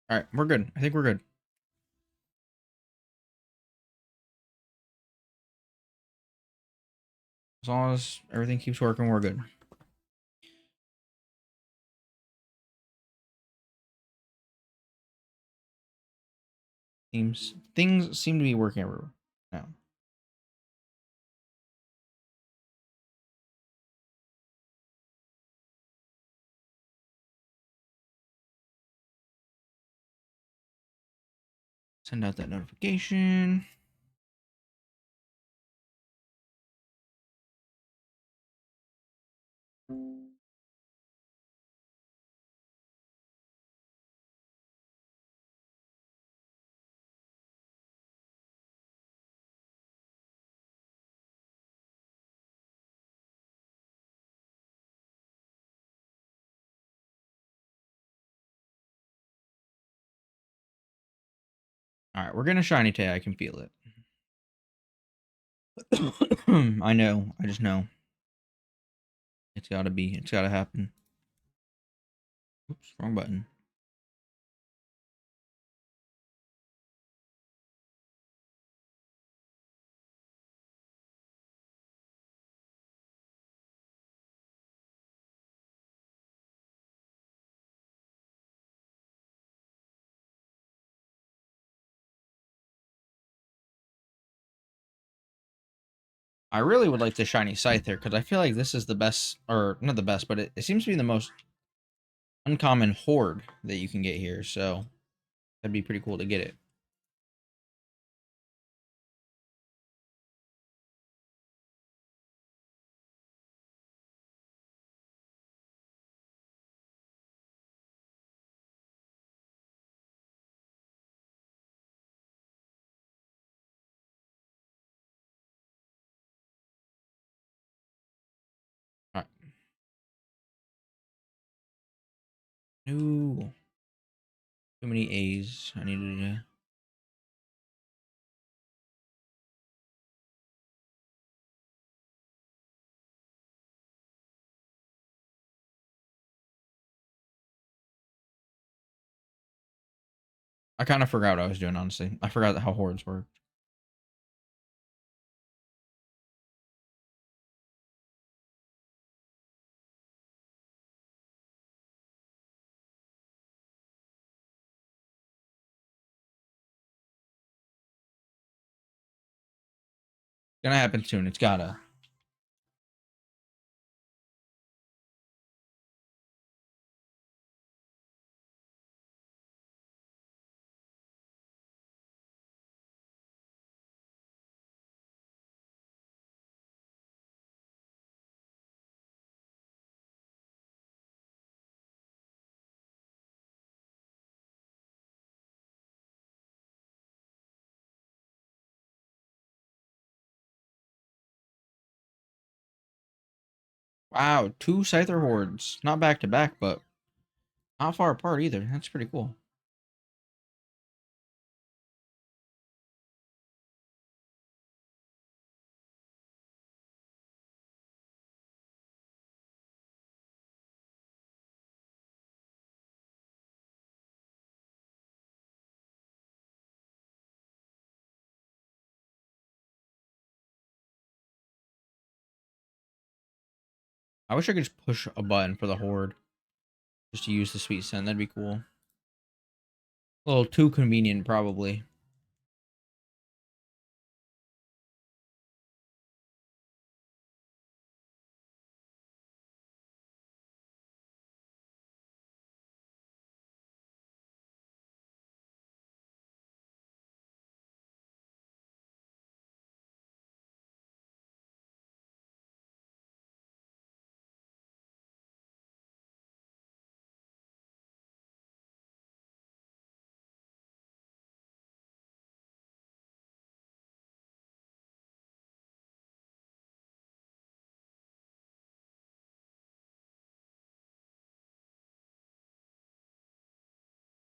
All right, we're good. I think we're good. As long as everything keeps working, we're good. Seems things seem to be working everywhere now. Send out that notification. All right, we're gonna shiny tay. I can feel it. I know. I just know. It's gotta be. It's gotta happen. Oops, wrong button. I really would like the shiny scythe here because I feel like this is the best, or not the best, but it seems to be the most uncommon horde that you can get here. So that'd be pretty cool to get it. All right. No. Too many A's. I need to. I kind of forgot what I was doing, honestly. I forgot how hordes work. It's gonna happen soon. It's gotta. Wow, two Scyther hordes. Not back to back, but not far apart either. That's pretty cool. I wish I could just push a button for the horde. Just to use the sweet scent. That'd be cool. A little too convenient, probably.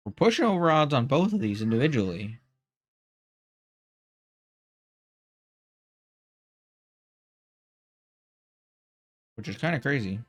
We're pushing over odds on both of these individually, which is kind of crazy.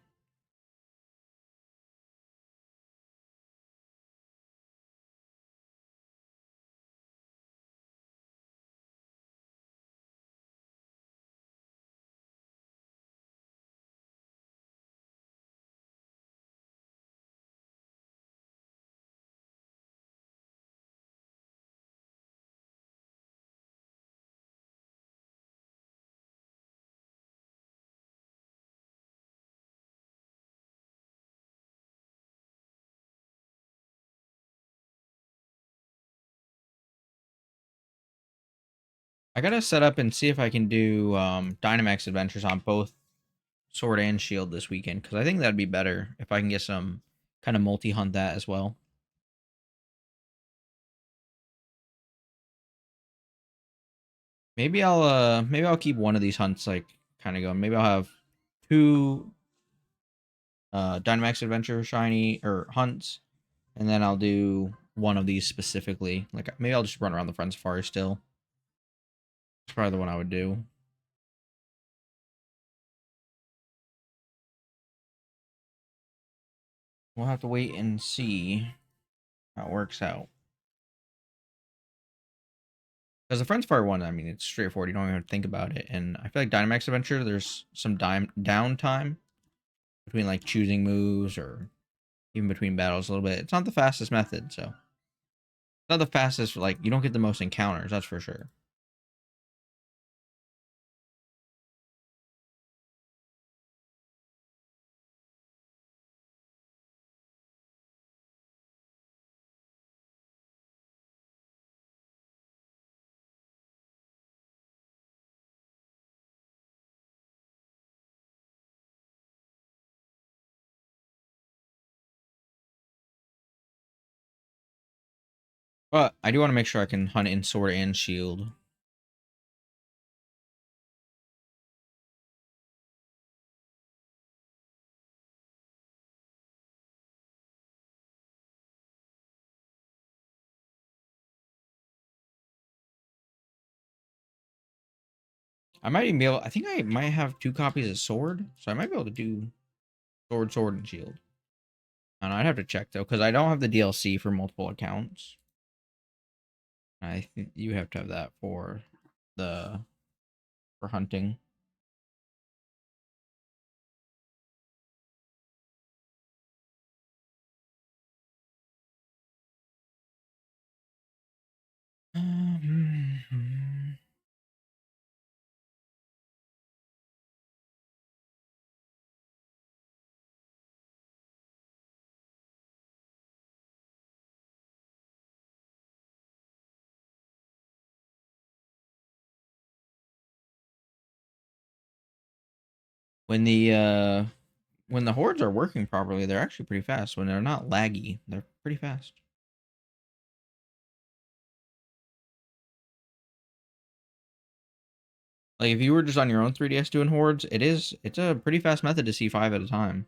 I gotta set up and see if I can do Dynamax adventures on both Sword and Shield this weekend, because I think that'd be better if I can get some kind of multi-hunt that as well. Maybe I'll keep one of these hunts like kind of going. Maybe I'll have two Dynamax Adventure shiny or hunts, and then I'll do one of these specifically. Like maybe I'll just run around the Friend Safari still. It's probably the one I would do. We'll have to wait and see how it works out. Because the Friends Fire one, I mean, it's straightforward. You don't even have to think about it. And I feel like Dynamax Adventure, there's some downtime between like choosing moves or even between battles a little bit. It's not the fastest method, so it's not the fastest. Like you don't get the most encounters, that's for sure. But I do want to make sure I can hunt in Sword and Shield. I might even be able. I think I might have two copies of Sword, so I might be able to do Sword, and Shield. And I'd have to check though, because I don't have the DLC for multiple accounts. I think you have to have that the for hunting. When the hordes are working properly, they're actually pretty fast. When they're not laggy, they're pretty fast. Like if you were just on your own 3DS doing hordes, it's a pretty fast method to see 5 at a time.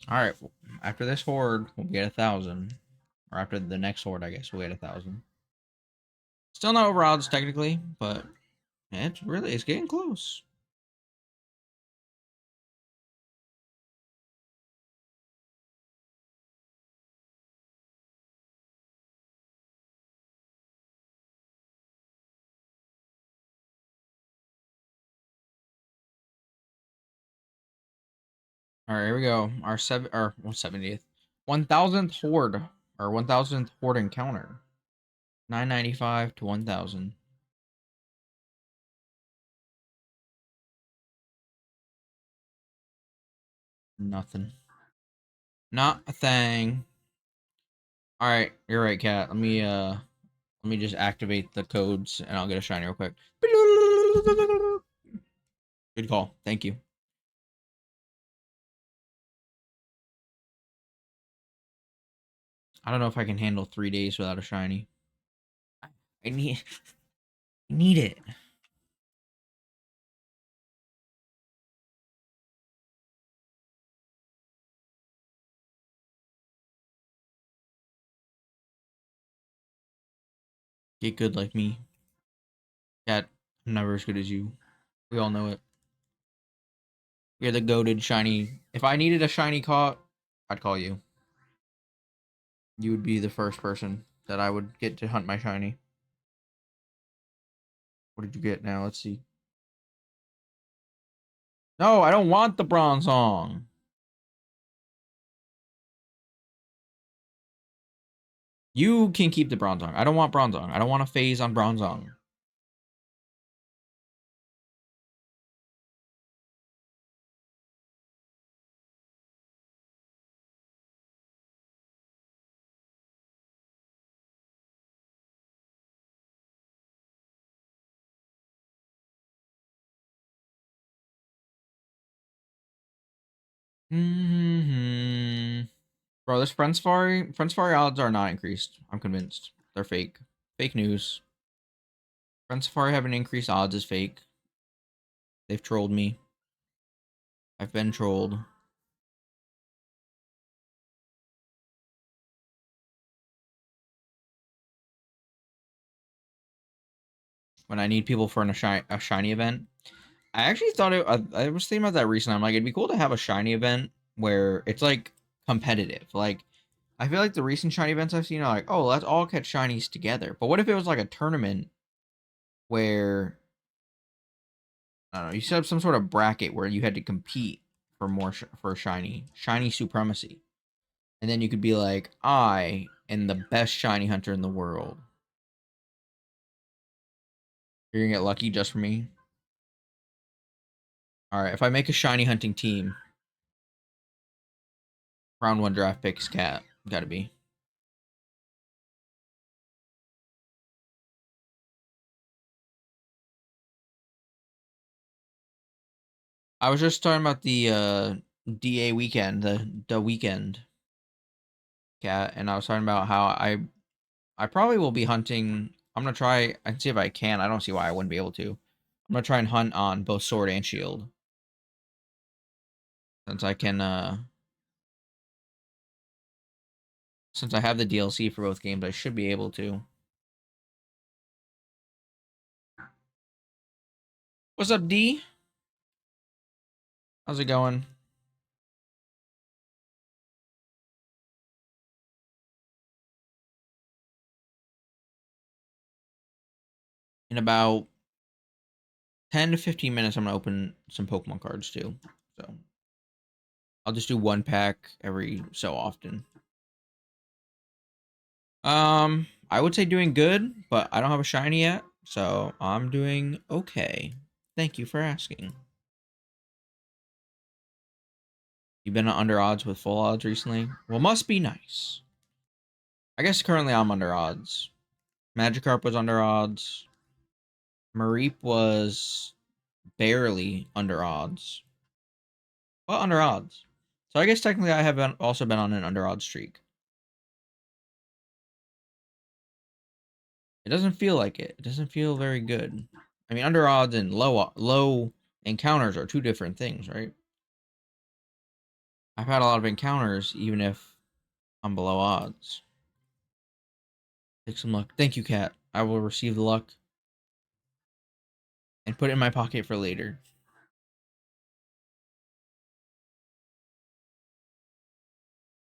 All right, after this horde, we'll get 1,000, or after the next horde, I guess we'll get 1,000. Still not over odds technically, but it's getting close. All right, here we go. Our 70th, 1,000th horde or 1,000th horde encounter. 995 to 1,000. Nothing. Not a thing. Alright, you're right, Cat. Let me just activate the codes and I'll get a shiny real quick. Good call. Thank you. I don't know if I can handle 3 days without a shiny. I need I need it. Get good like me. Cat, I'm never as good as you. We all know it. You're the goated shiny. If I needed a shiny caught, I'd call you. You would be the first person that I would get to hunt my shiny. What did you get now? Let's see. No, I don't want the bronze song. You can keep the Bronzong. I don't want Bronzong. I don't want to phase on Bronzong. Mm-hmm. Bro, this Friend Safari odds are not increased. I'm convinced. They're fake. Fake news. Friend Safari having increased odds is fake. They've trolled me. I've been trolled. When I need people for a shiny event. I actually thought I was thinking about that recently. I'm like, it'd be cool to have a shiny event where it's like competitive. Like, I feel like the recent shiny events I've seen are like, oh, let's all catch shinies together. But what if it was like a tournament where I don't know, you set up some sort of bracket where you had to compete for for shiny supremacy, and then you could be like, I am the best shiny hunter in the world. You're gonna get lucky just for me. All right, if I make a shiny hunting team, round one draft picks Cat. Got to be. I was just talking about the DA weekend, the weekend Cat, and I was talking about how I probably will be hunting. I'm gonna try and see if I can. I don't see why I wouldn't be able to. I'm gonna try and hunt on both sword and shield. Since I can since I have the DLC for both games, I should be able to. What's up, D? How's it going? In about 10 to 15 minutes, I'm gonna open some Pokemon cards too. So I'll just do one pack every so often. I would say doing good, but I don't have a shiny yet, so I'm doing okay. Thank you for asking. You've been under odds with full odds recently? Well, must be nice. I guess currently I'm under odds. Magikarp was under odds. Mareep was barely under odds. Well, under odds. So I guess technically I have also been on an under odds streak. It doesn't feel like it. It doesn't feel very good. I mean, under odds and low encounters are two different things, right? I've had a lot of encounters, even if I'm below odds. Take some luck. Thank you, Cat. I will receive the luck and put it in my pocket for later.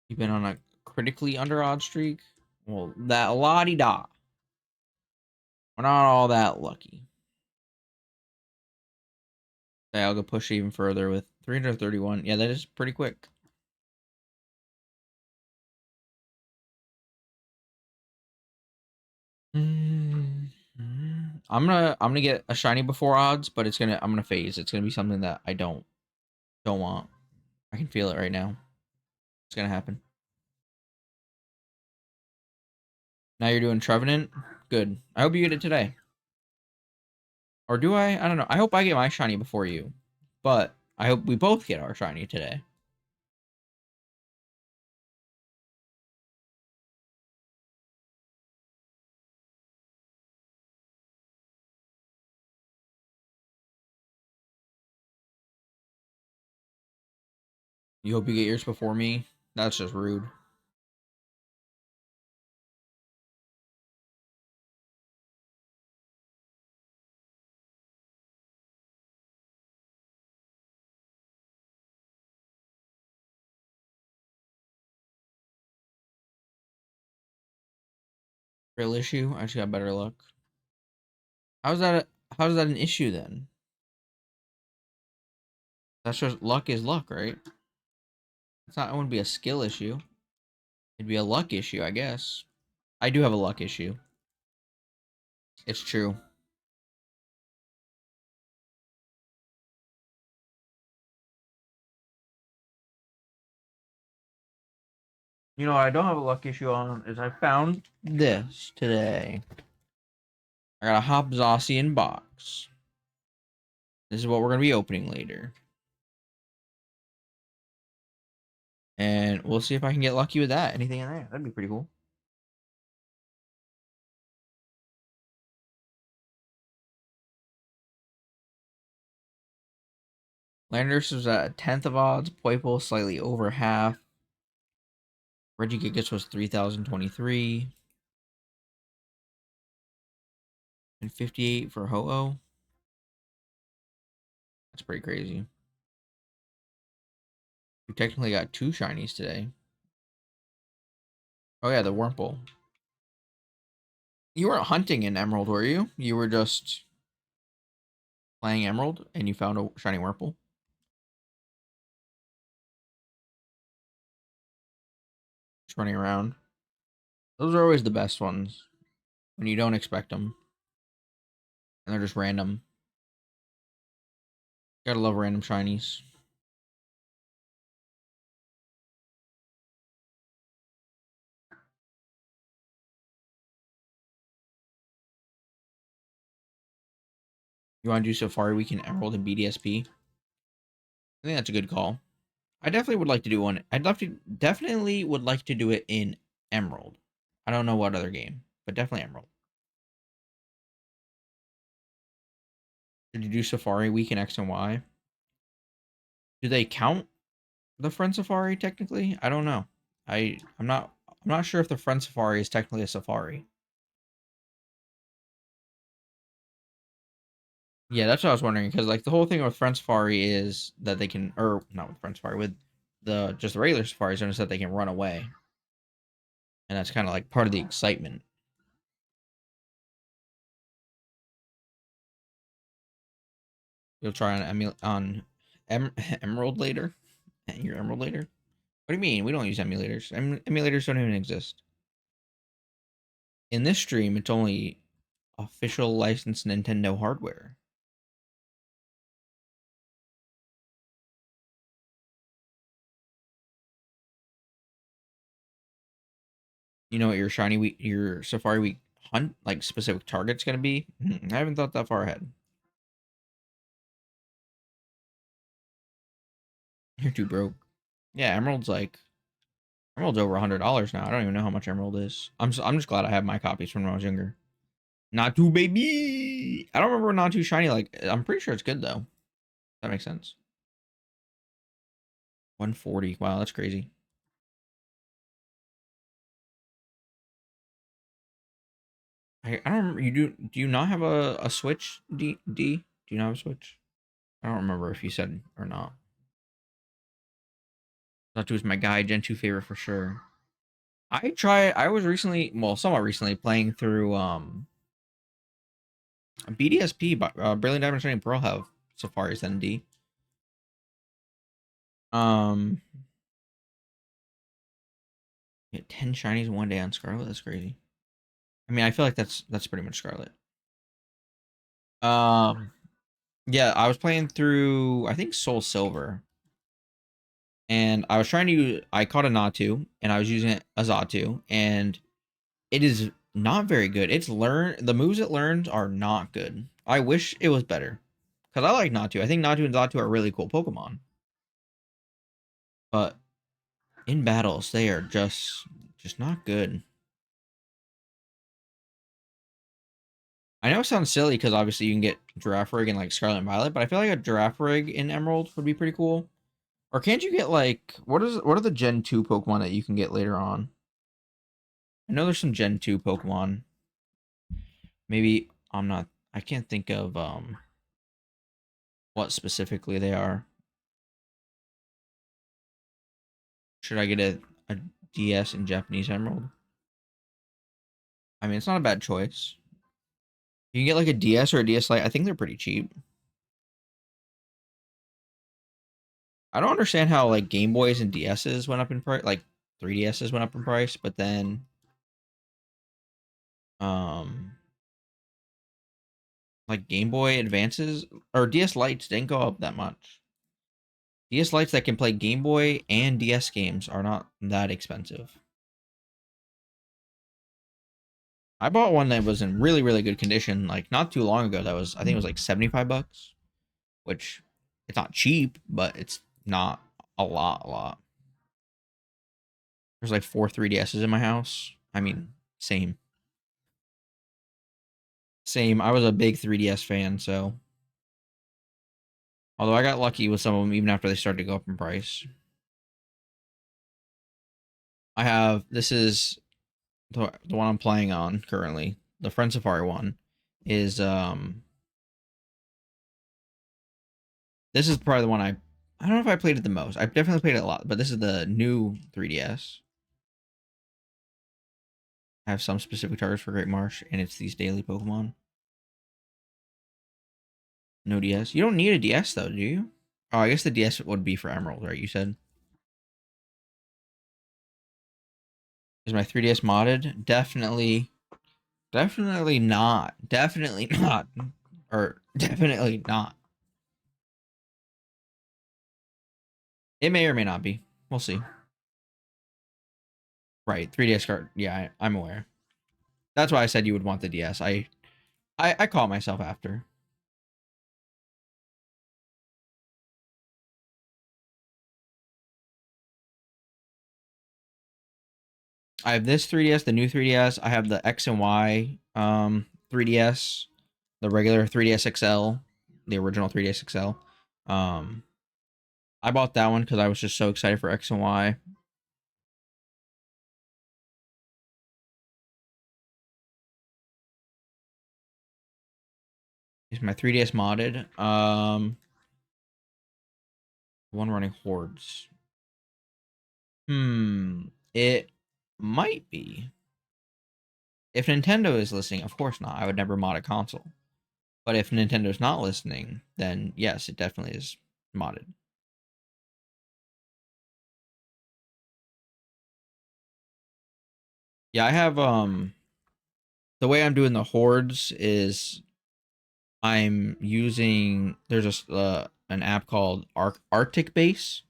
You've been on a critically under odds streak? Well, that la-di-da. We're not all that lucky. Okay, I'll go push even further with 331. Yeah, that is pretty quick. I'm gonna get a shiny before odds, but I'm gonna phase. It's gonna be something that I don't want. I can feel it right now. It's gonna happen. Now you're doing Trevenant? Good. I hope you get it today. Or do I? I don't know. I hope I get my shiny before you. But I hope we both get our shiny today. You hope you get yours before me? That's just rude. Real issue? I just got better luck. How's that? How's that an issue then? That's just luck is luck, right? It's not. It wouldn't be a skill issue. It'd be a luck issue, I guess. I do have a luck issue. It's true. You know what I don't have a luck issue on is I found this today. I got a Hopzosian box. This is what we're gonna be opening later. And we'll see if I can get lucky with that. Anything in there. That'd be pretty cool. Landers was at a tenth of odds. Poiple slightly over half. Regigigas was 3,023. And 58 for Ho-Oh. That's pretty crazy. We technically got 2 shinies today. Oh yeah, the Wurmple. You weren't hunting in Emerald, were you? You were just playing Emerald and you found a shiny Wurmple? Just running around. Those are always the best ones. When you don't expect them. And they're just random. Gotta love random shinies. You want to do Safari Week in Emerald and BDSP? I think that's a good call. I definitely would like to do one. Definitely would like to do it in Emerald. I don't know what other game, but definitely Emerald. Did you do Safari Week in X and Y? Do they count the Friend Safari technically? I don't know. I'm not sure if the Friend Safari is technically a safari. Yeah, that's what I was wondering because like the whole thing with Friend Safari is that they can, or not with Friend Safari, with the just the regular Safari zone is that they can run away, and that's kind of like part of the excitement. You'll try Emerald later, your Emerald later. What do you mean? We don't use emulators. Emulators don't even exist. In this stream, it's only official licensed Nintendo hardware. You know what your shiny week, your Safari Week hunt, like specific target's gonna be? I haven't thought that far ahead. You're too broke. Yeah, Emerald's over $100 now. I don't even know how much Emerald is. I'm just glad I have my copies from when I was younger. Not too baby. I don't remember not too shiny. Like I'm pretty sure it's good though. That makes sense. 140. Wow, that's crazy. I don't remember. Do you not have a Switch, D? Do you not have a Switch? I don't remember if you said or not. That was my guy, Gen 2 favorite for sure. I was recently, well, somewhat recently playing through BDSP, but Brilliant Diamond Shining Pearl have Safari's ND. Um yeah, 10 shinies in one day on Scarlet. That's crazy. I mean, I feel like that's pretty much Scarlet. Um yeah, I was playing through I think Soul Silver. And I caught a Natu and I was using it as Atu, and it is not very good. The moves it learns are not good. I wish it was better. Because I like Natu. I think Natu and Xatu are really cool Pokemon. But in battles, they are just not good. I know it sounds silly because obviously you can get Giraffe Rig in like Scarlet and Violet, but I feel like a Giraffe Rig in Emerald would be pretty cool. Or can't you get like what are the Gen 2 Pokemon that you can get later on? I know there's some Gen 2 Pokemon. Maybe I can't think of what specifically they are. Should I get a DS in Japanese Emerald? I mean, it's not a bad choice. You can get like a DS or a DS Lite. I think they're pretty cheap. I don't understand how like Game Boys and DSs went up in price, like 3DSs went up in price, but then um like Game Boy Advances or DS Lites didn't go up that much. DS Lites that can play Game Boy and DS games are not that expensive. I bought one that was in really, really good condition, like not too long ago. That was, I think it was like 75 bucks, which it's not cheap, but it's not a lot. There's like 4 3DSs in my house. I mean, same. Same. I was a big 3DS fan, so although I got lucky with some of them even after they started to go up in price. This is the one I'm playing on currently. The Friend Safari one is this is probably the one I don't know if I played it the most. I've definitely played it a lot, but this is the new 3DS. I have some specific targets for Great Marsh, and it's these daily Pokemon. No DS. You don't need a DS though, do you? Oh, I guess the DS would be for Emerald, right? You said. Is my 3DS modded? Definitely not. Definitely not. Or definitely not. It may or may not be. We'll see. Right, 3DS card. Yeah, I'm aware. That's why I said you would want the DS. I caught myself after. I have this 3DS, the new 3DS. I have the X and Y 3DS, the regular 3DS XL, the original 3DS XL. Um, I bought that one because I was just so excited for X and Y. Is my 3DS modded? One running Hordes. It might be. If Nintendo is listening, of course not. I would never mod a console. But if Nintendo's not listening, then yes, it definitely is modded. Yeah, I have the way I'm doing the hordes is I'm using there's an app called Arctic Base,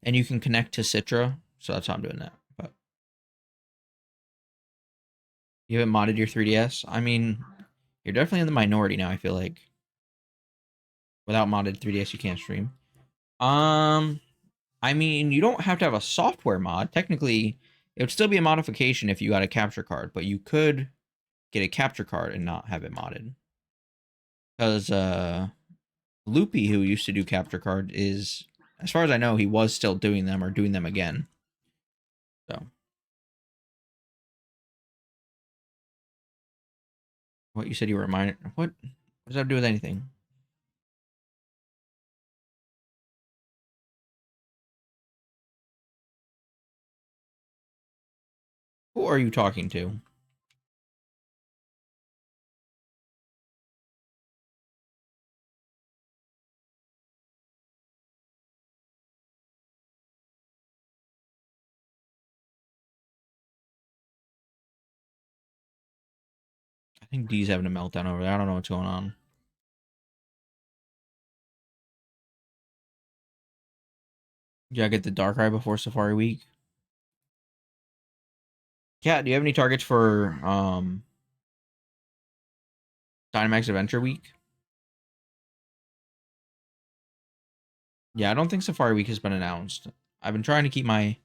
and you can connect to Citra, so that's how I'm doing that. But you haven't modded your 3DS. I mean, you're definitely in the minority now. I feel like without modded 3DS, you can't stream. Um, I mean, you don't have to have a software mod. Technically, it would still be a modification if you got a capture card, but you could get a capture card and not have it modded. Because Loopy, who used to do capture card, is, as far as I know, he was still doing them or doing them again. So, what you said you were reminded? What does that have to do with anything? Who are you talking to? I think D's having a meltdown over there. I don't know what's going on. Yeah, get the Darkrai before Safari Week. Cat, do you have any targets for Dynamax Adventure Week. Yeah, I don't think Safari Week has been announced. I've been trying to keep my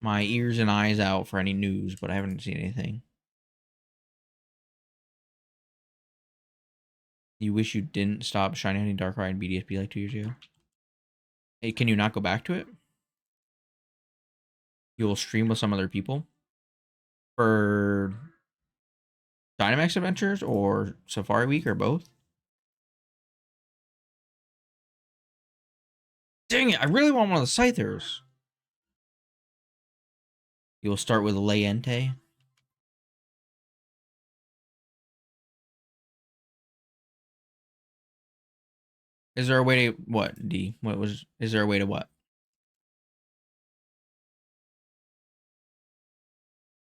ears and eyes out for any news, but I haven't seen anything. You wish you didn't stop Shiny Honey Darkrai and BDSP like 2 years ago. Hey, can you not go back to it? You will stream with some other people for Dynamax Adventures or Safari Week or both. Dang it, I really want one of the Scythers. You will start with Leyente. Is there a way to what, D? What was is there a way to what?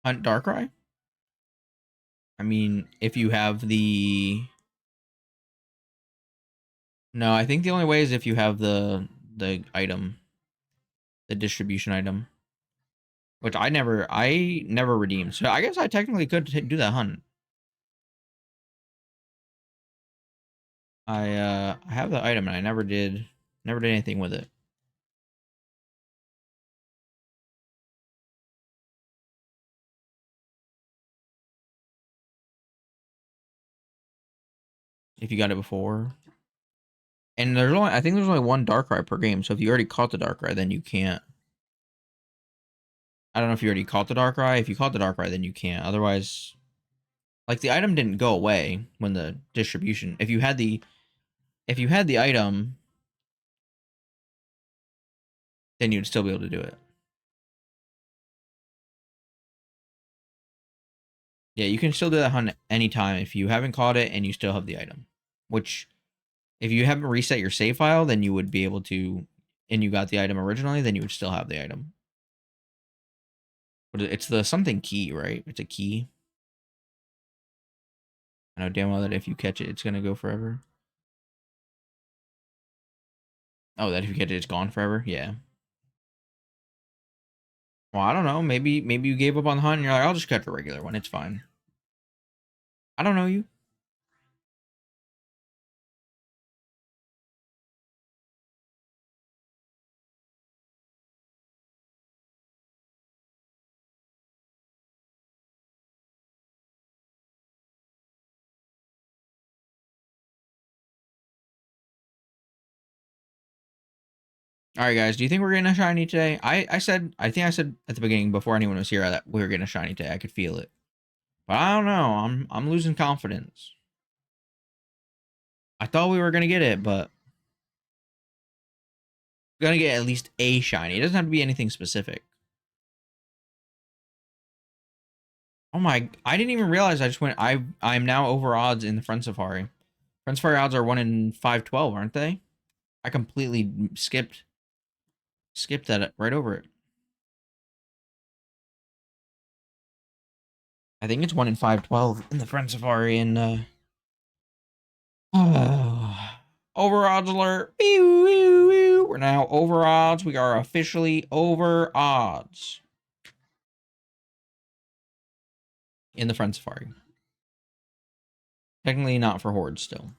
Hunt Darkrai? I mean, if you have the no, I think the only way is if you have the item, the distribution item, which I never redeemed. So I guess I technically could do that hunt. I have the item and I never did anything with it. If you got it before. And I think there's only one Darkrai per game, so if you already caught the Darkrai, then you can't. I don't know if you already caught the Darkrai. If you caught the Darkrai, then you can't. Otherwise, like the item didn't go away when the distribution. If you had the item, then you'd still be able to do it. Yeah, you can still do that hunt anytime if you haven't caught it and you still have the item. Which, if you haven't reset your save file, then you would be able to, and you got the item originally, then you would still have the item. But it's the something key, right? It's a key. I know damn well that if you catch it, it's gonna go forever. Oh, that if you catch it, it's gone forever? Yeah. Well, I don't know. Maybe you gave up on the hunt and you're like, I'll just catch a regular one. It's fine. I don't know you. All right, guys. Do you think we're getting a shiny today? I think I said at the beginning before anyone was here that we were getting a shiny today. I could feel it, but I don't know. I'm losing confidence. I thought we were gonna get it, but we're gonna get at least a shiny. It doesn't have to be anything specific. Oh my! I didn't even realize I just went. I'm now over odds in the Friend Safari. Friend Safari odds are 1 in 512, aren't they? I completely skipped that right over it. I think it's 1 in 512 in the Friend Safari and over odds alert. We're now over odds. We are officially over odds in the Friend Safari. Technically not for Hordes still.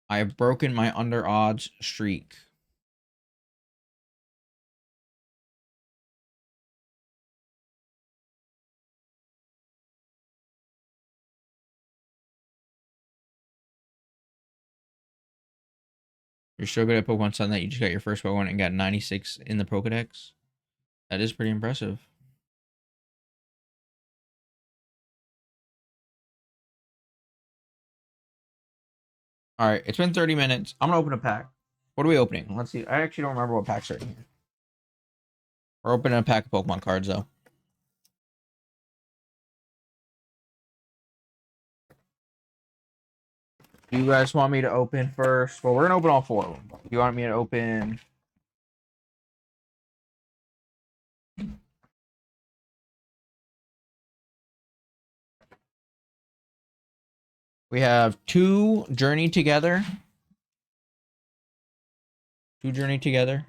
I have broken my under odds streak. You're so good at Pokemon Sun that you just got your first Pokemon and got 96 in the Pokedex. That is pretty impressive. All right, it's been 30 minutes. I'm gonna open a pack. What are we opening? Let's see. I actually don't remember what packs are in here. We're opening a pack of Pokemon cards though. Do you guys want me to open first? Well, we're gonna open all 4 of them. Do you want me to open? We have 2 Journey Together. 2 Journey Together.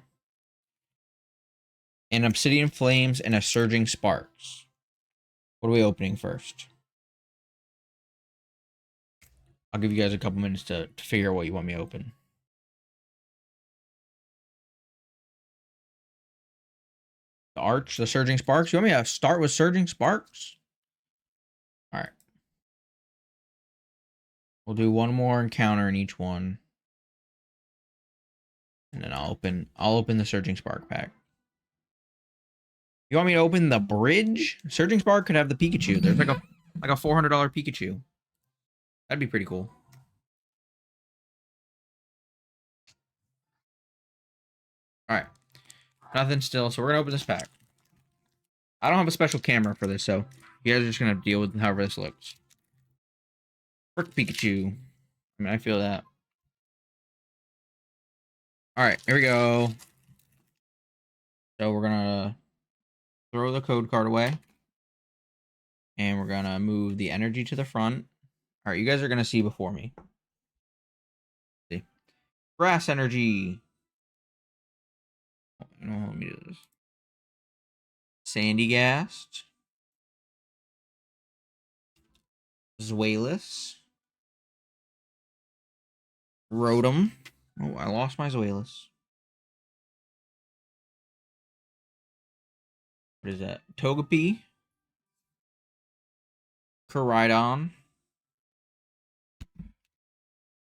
And Obsidian Flames and a Surging Sparks. What are we opening first? I'll give you guys a couple minutes to figure out what you want me to open. The Arch, the Surging Sparks. You want me to start with Surging Sparks? All right. We'll do one more encounter in each one. And then I'll open the Surging Spark pack. You want me to open the bridge? Surging Spark could have the Pikachu. There's like a $400 Pikachu. That'd be pretty cool. All right. Nothing still, so we're gonna open this pack. I don't have a special camera for this, so you guys are just gonna deal with however this looks. Frick Pikachu. I mean, I feel that. All right, here we go. So we're gonna throw the code card away. And we're gonna move the energy to the front. All right, you guys are gonna see before me. See, grass energy. No, let me do this. Sandy Gast. Zweilous. Rotom. Oh, I lost my Zweilous. What is that? Togepi. Koraidon.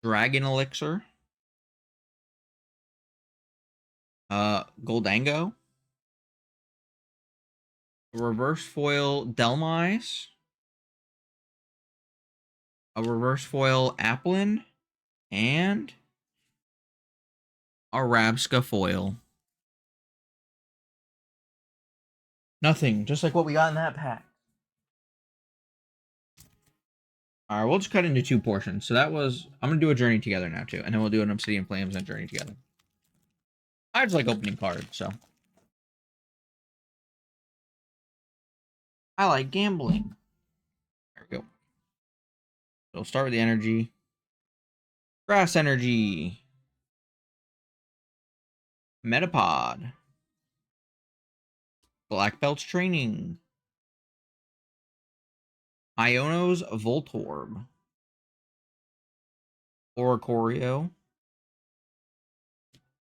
Dragon Elixir. Goldango. Reverse foil Delmise. A reverse foil Applin. And a Rabsca foil. Nothing, just like what we got in that pack. Alright, we'll just cut into 2 portions. So that was... I'm going to do a Journey Together now, too. And then we'll do an Obsidian Flames and a Journey Together. I just like opening cards, so... I like gambling. There we go. So we'll start with the energy. Grass energy. Metapod. Black Belt's Training. Iono's Voltorb. Oricorio.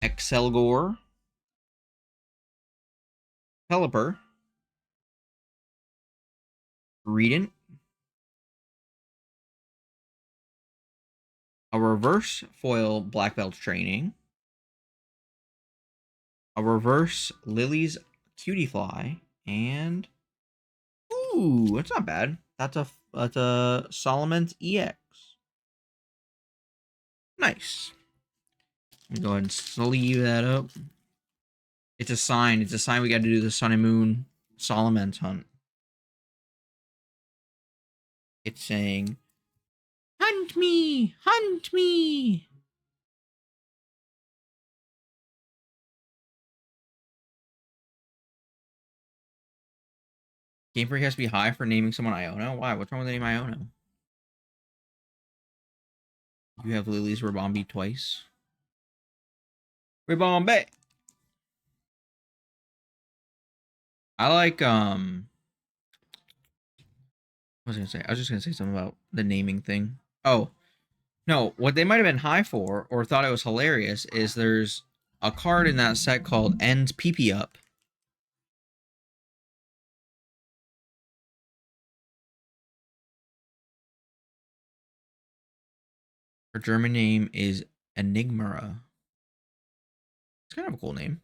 Excelgor. Pelipper. Redent. A reverse foil Black Belt Training. A reverse Lily's Cutie Fly. And... ooh, that's not bad. That's a Solomon's EX. Nice. Let me go ahead and sleeve that up. It's a sign. It's a sign we got to do the Sun and Moon Solomon's hunt. It's saying, "Hunt me! Hunt me!" Game Freak has to be high for naming someone Iono? Why? What's wrong with the name Iono? You have Lily's Ribombee twice. Ribombee! I like, what was I gonna say? I was just gonna say something about the naming thing. Oh, no, what they might have been high for, or thought it was hilarious, is there's a card in that set called Ends Pee Up. Her German name is Enigmara. It's kind of a cool name.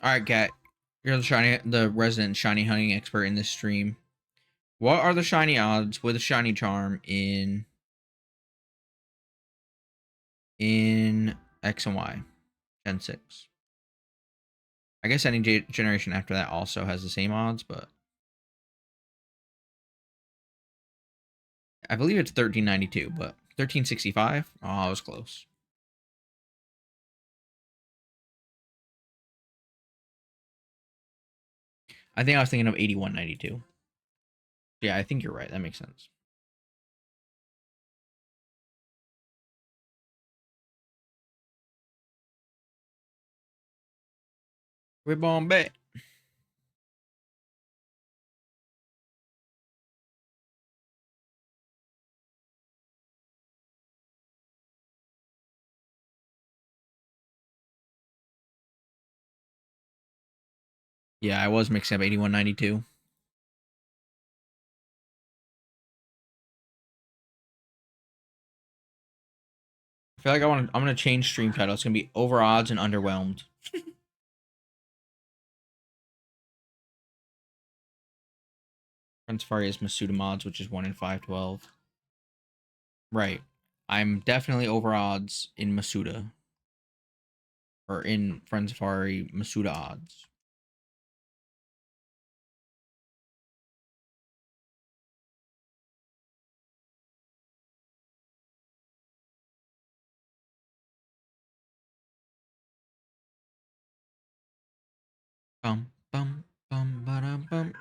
Alright, Kat. You're the resident shiny hunting expert in this stream. What are the shiny odds with a shiny charm in X and Y? Gen 6. I guess any generation after that also has the same odds, but I believe it's 1392, but 1365? Oh, I was close. I think I was thinking of 8192. Yeah, I think you're right. That makes sense. We're Bombay. Yeah, I was mixing up 8192. I feel like I'm gonna change stream title. It's gonna be over odds and underwhelmed. Friends Fari is Masuda mods, which is 1 in 512. Right. I'm definitely over odds in Masuda. Or in Friends Safari Masuda odds. Bum bum bum ba bum.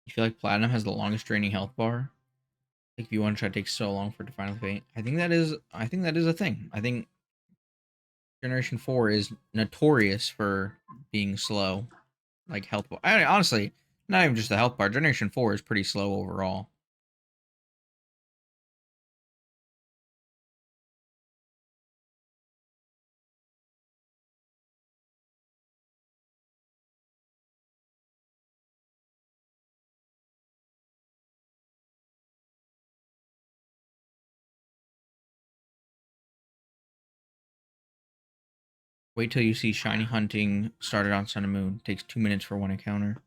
You feel like Platinum has the longest draining health bar? Like if you want to try to take so long for it to finally fade. I think that is a thing. I think Generation 4 is notorious for being slow. Like health bar. Honestly, not even just the health bar. Generation 4 is pretty slow overall. Wait till you see shiny hunting started on Sun and Moon. Takes 2 minutes for one encounter.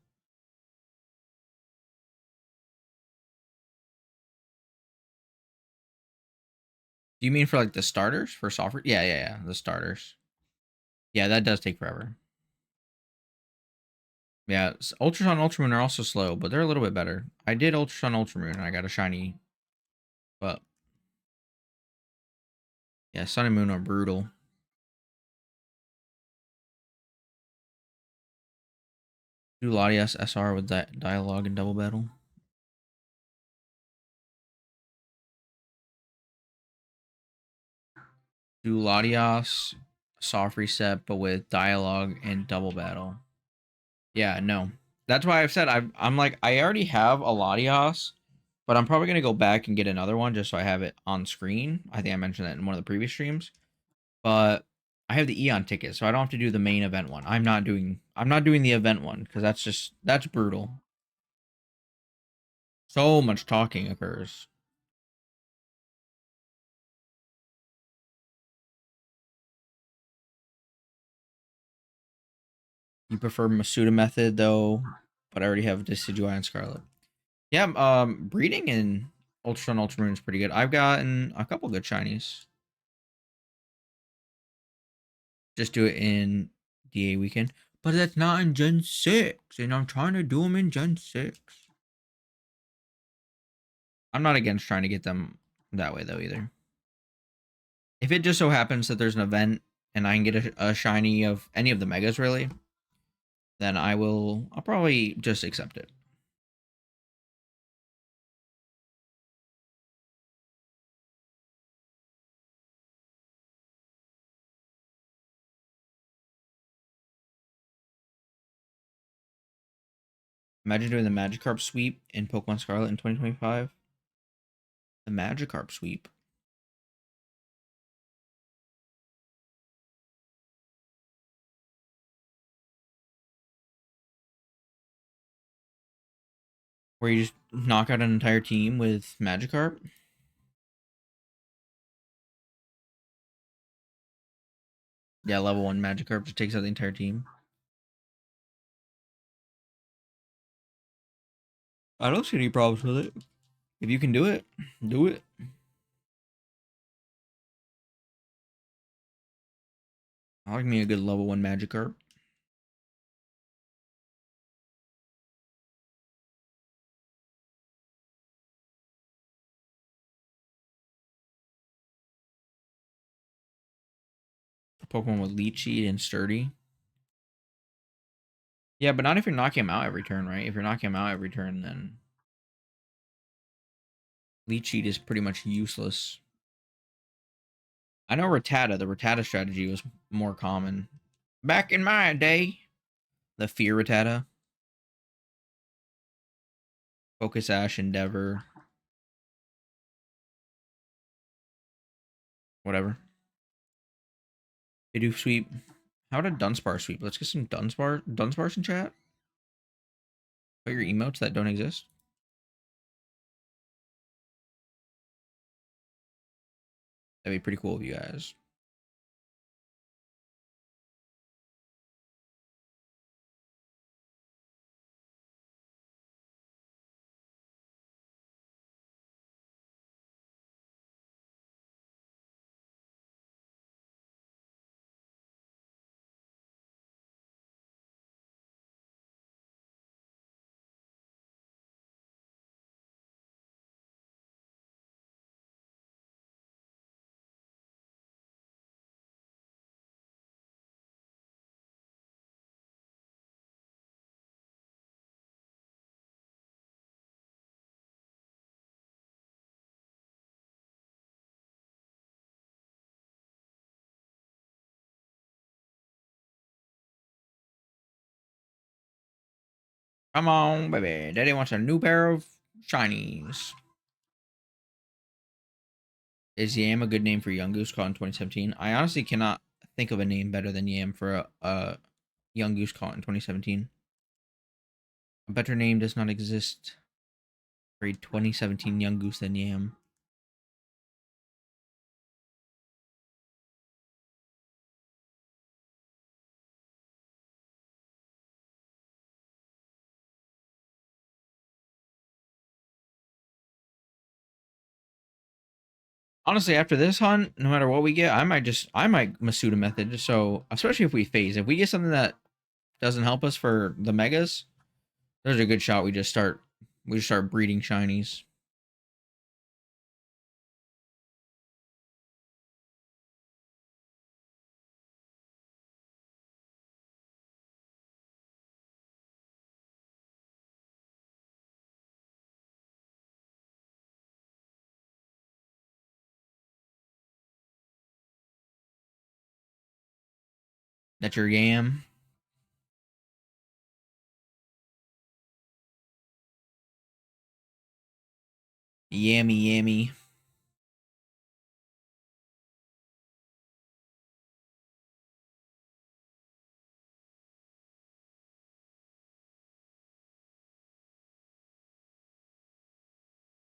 Do you mean for like the starters for software? Yeah. The starters. Yeah, that does take forever. Yeah, Ultrasun Ultramoon are also slow, but they're a little bit better. I did Ultrasun Ultramoon and I got a shiny, but yeah, Sun and Moon are brutal. Do Latias SR with that dialogue and double battle. Do Latias soft reset, but with dialogue and double battle. Yeah, no. That's why I've said I'm like I already have a Latias, but I'm probably gonna go back and get another one just so I have it on screen. I think I mentioned that in one of the previous streams. But I have the Eon ticket, so I don't have to do the main event one. I'm not doing the event one because that's brutal. So much talking occurs. You prefer Masuda method though, but I already have Decidueye and Scarlet. Yeah, breeding in Ultra Sun Ultramoon is pretty good. I've gotten a couple good shinies. Just do it in DA weekend. But that's not in Gen 6, and I'm trying to do them in Gen 6. I'm not against trying to get them that way though either. If it just so happens that there's an event and I can get a shiny of any of the megas really, then I'll probably just accept it. Imagine doing the Magikarp sweep in Pokemon Scarlet in 2025. The Magikarp sweep. where you just knock out an entire team with Magikarp. Yeah, level 1 Magikarp just takes out the entire team. I don't see any problems with it. If you can do it, do it. I like me a good level 1 Magikarp. A Pokemon with Leechy and Sturdy. Yeah, but not if you're knocking him out every turn, right? If you're knocking him out every turn, then Leechy is pretty much useless. I know Rattata. The Rattata strategy was more common. Back in my day, the Fear Rattata. Focus Ash, Endeavor. Whatever. Bidoof Sweep. How about a Dunsparce Sweep? Let's get some Dunsparce in chat. Put your emotes that don't exist. That'd be pretty cool of you guys. Come on, baby. Daddy wants a new pair of shinies. Is Yam a good name for Young Goose caught in 2017? I honestly cannot think of a name better than Yam for a Young Goose caught in 2017. A better name does not exist for a 2017 Young Goose than Yam. Honestly, after this hunt, no matter what we get, I might Masuda method. So especially if we phase, if we get something that doesn't help us for the megas, there's a good shot we just start breeding shinies. That's your Yam. Yammy yammy.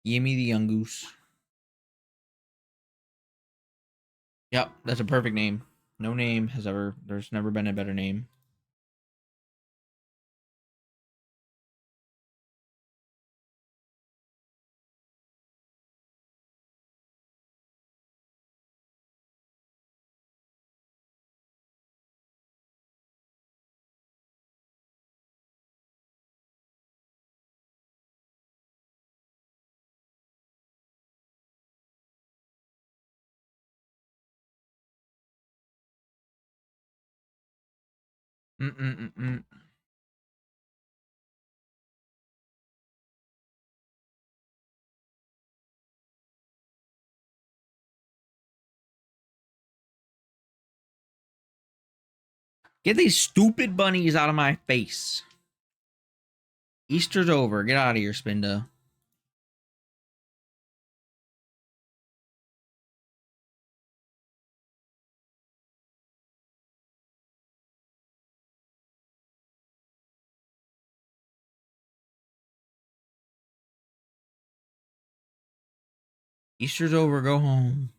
Yammy the Young Goose. Yep, that's a perfect name. No name has ever, there's never been a better name. Mm-mm-mm-mm. Get these stupid bunnies out of my face. Easter's over. Get out of here, Spinda. Easter's over. Go home.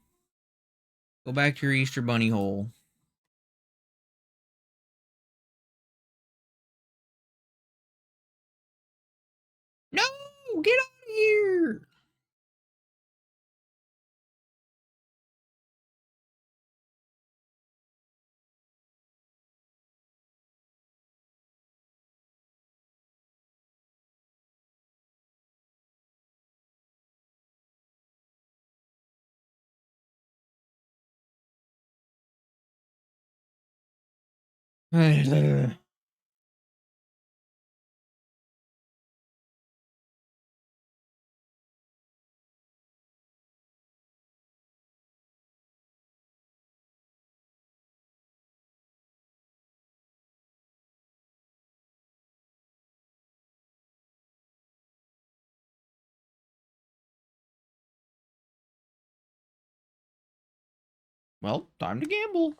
Go back to your Easter bunny hole. No! Get out of here! Well, time to gamble.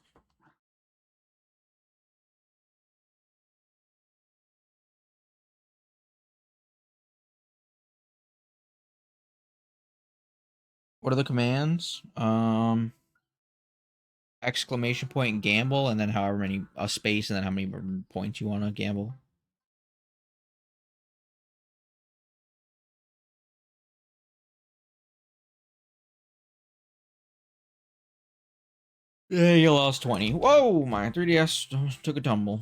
What are the commands? Exclamation point gamble, and then however many a space, and then how many points you want to gamble. Yeah, you lost 20. Whoa, my 3DS took a tumble.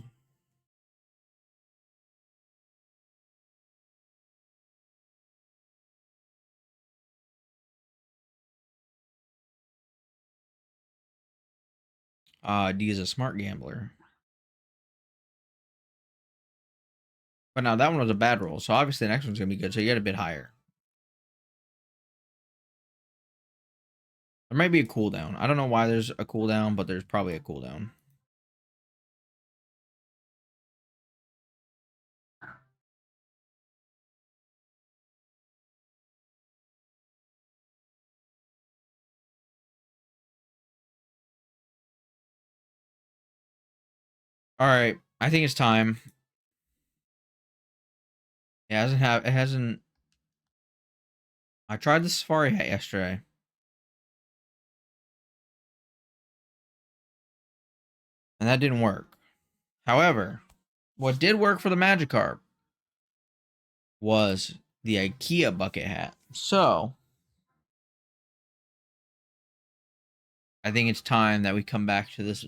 D is a smart gambler. But now that one was a bad roll, so obviously the next one's gonna be good. So you get a bit higher. There might be a cooldown. I don't know why there's a cooldown, but there's probably a cooldown. All right, I think it's time. It hasn't. I tried the Safari hat yesterday, and that didn't work. However, what did work for the Magikarp was the IKEA bucket hat. So I think it's time that we come back to this,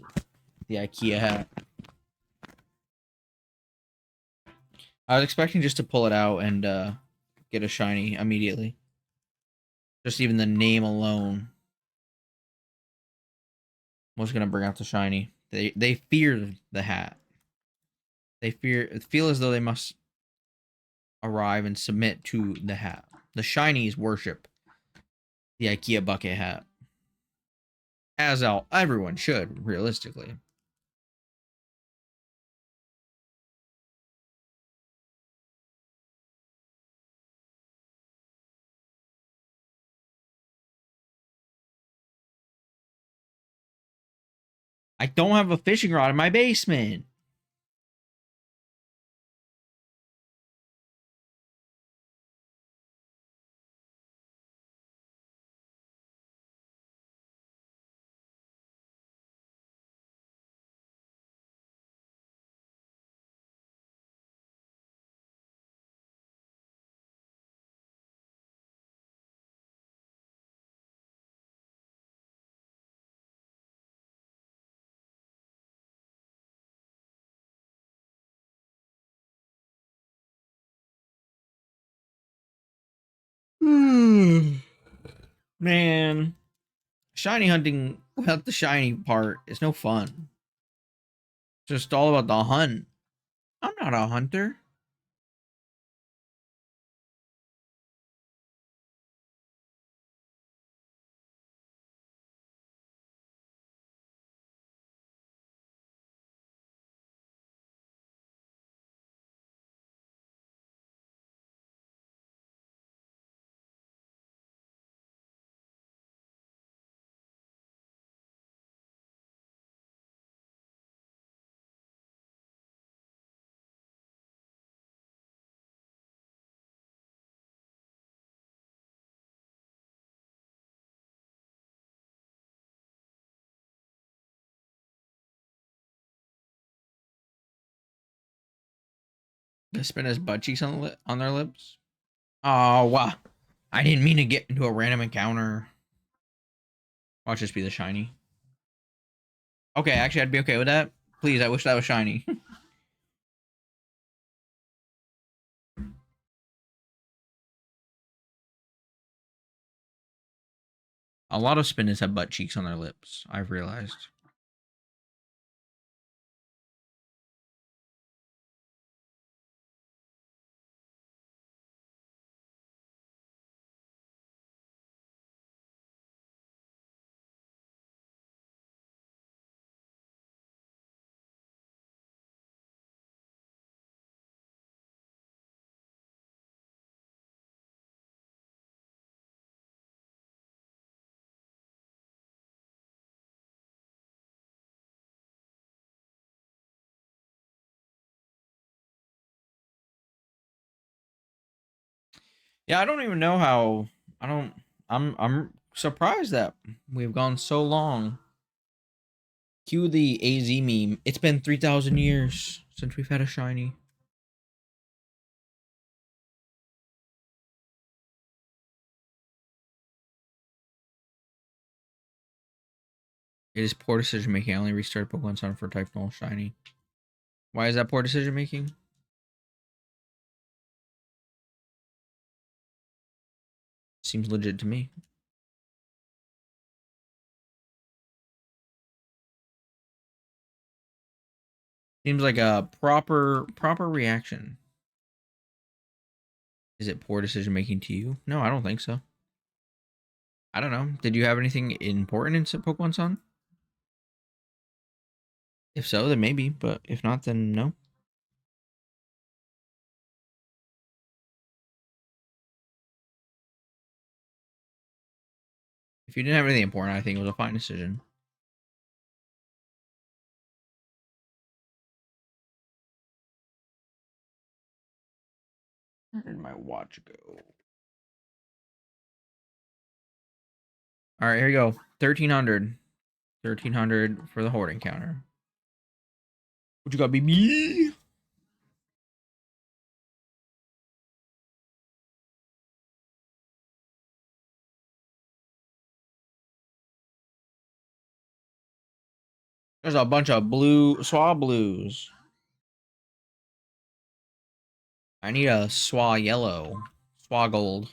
the IKEA hat. I was expecting just to pull it out and get a shiny immediately. Just even the name alone was gonna bring out the shiny. They fear the hat. They feel as though they must arrive and submit to the hat. The shinies worship the IKEA bucket hat, as everyone should realistically. I don't have a fishing rod in my basement. Man, shiny hunting without the shiny part is no fun. It's just all about the hunt. I'm not a hunter. The spin has butt cheeks on their lips. Oh wow! I didn't mean to get into a random encounter. Watch this be the shiny. Okay, actually, I'd be okay with that. Please, I wish that was shiny. A lot of spinners have butt cheeks on their lips, I've realized. Yeah, I don't even know how. I don't. I'm surprised that we've gone so long. Cue the AZ meme. It's been 3,000 years since we've had a shiny. It is poor decision making. I only restarted Pokemon Sun for Type Null shiny. Why is that poor decision making? Seems legit to me. Seems like a proper reaction. Is it poor decision making to you? No, I don't think so. I don't know. Did you have anything important in Pokemon Sun? If so, then maybe. But if not, then no. If you didn't have anything important, I think it was a fine decision. Where did my watch go? All right, here you go. 1,300. 1,300 for the horde encounter. What you got, baby? There's a bunch of blue Swa blues. I need a Swa yellow. Swa gold.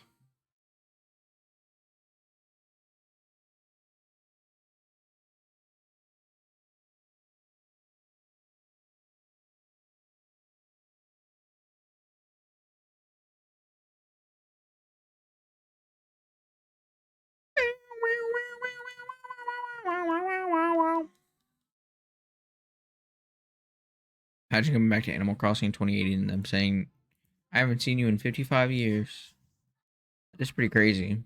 Imagine coming back to Animal Crossing in 2018 and them saying, I haven't seen you in 55 years. That's pretty crazy.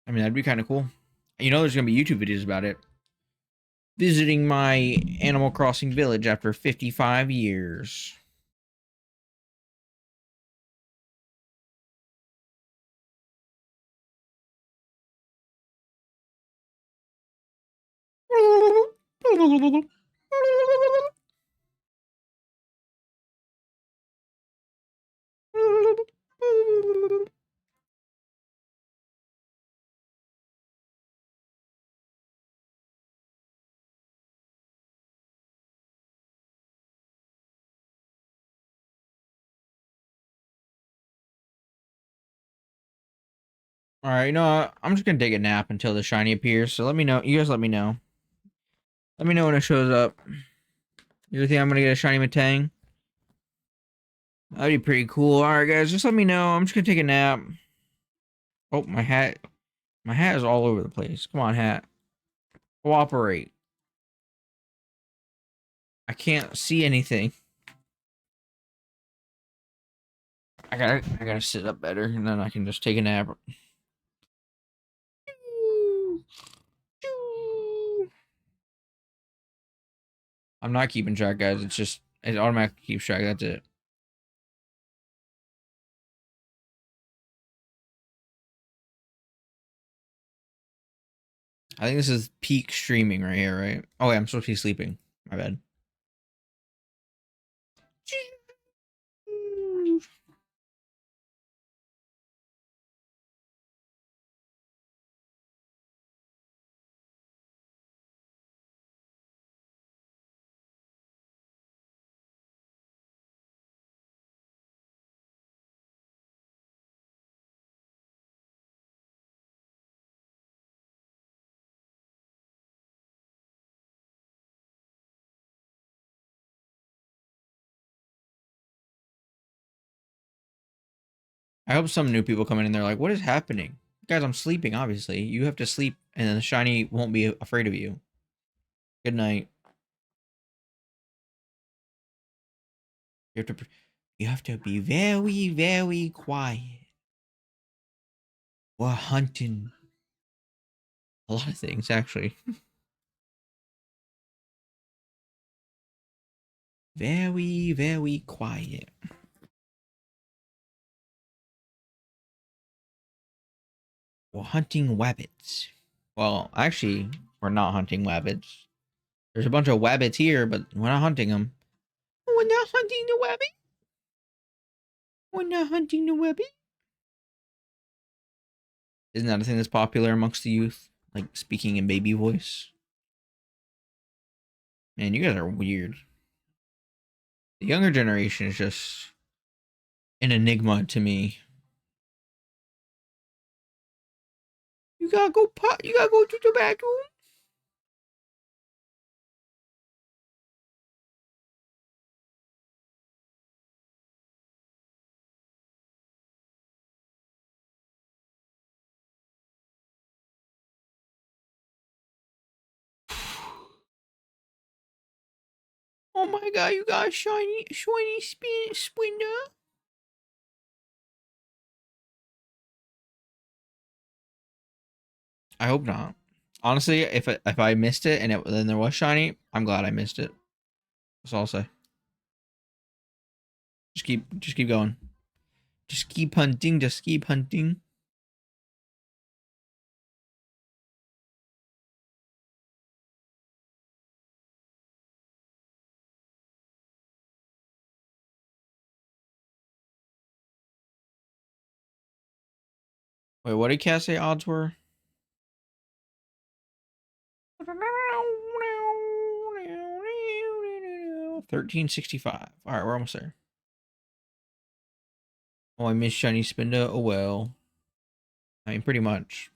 I mean, that'd be kind of cool. You know, there's going to be YouTube videos about it. Visiting my Animal Crossing village after 55 years. All right, you know what? I'm just gonna take a nap until the shiny appears. So let me know. You guys let me know. Let me know when it shows up. You think I'm gonna get a shiny Matang? That'd be pretty cool. All right, guys, just let me know. I'm just gonna take a nap. Oh, my hat. My hat is all over the place. Come on, hat. Cooperate. I can't see anything. I gotta sit up better, and then I can just take a nap. I'm not keeping track, guys. It's just it automatically keeps track. That's it. I think this is peak streaming right here, right? Oh, wait, I'm supposed to be sleeping. My bad. I hope some new people come in and they're like, what is happening? Guys, I'm sleeping, obviously. You have to sleep, and then the shiny won't be afraid of you. Good night. You have to, you have to be very, very quiet. We're hunting a lot of things, actually. Very, very quiet. We're hunting wabbits. Well, actually, we're not hunting wabbits. There's a bunch of wabbits here, but we're not hunting them. We're not hunting the wabbit. We're not hunting the wabbit. Isn't that a thing that's popular amongst the youth? Like speaking in baby voice? Man, you guys are weird. The younger generation is just an enigma to me. You gotta go pot. You gotta go to the bathroom. Oh my god, you got a shiny spinner. I hope not. Honestly, if I missed it and then there was shiny, I'm glad I missed it. That's all I'll say. Just keep going. Just keep hunting. Just keep hunting. Wait, what did Cass say odds were? 1365. All right, we're almost there. Oh, I missed shiny Spinda. Oh well. I mean, pretty much.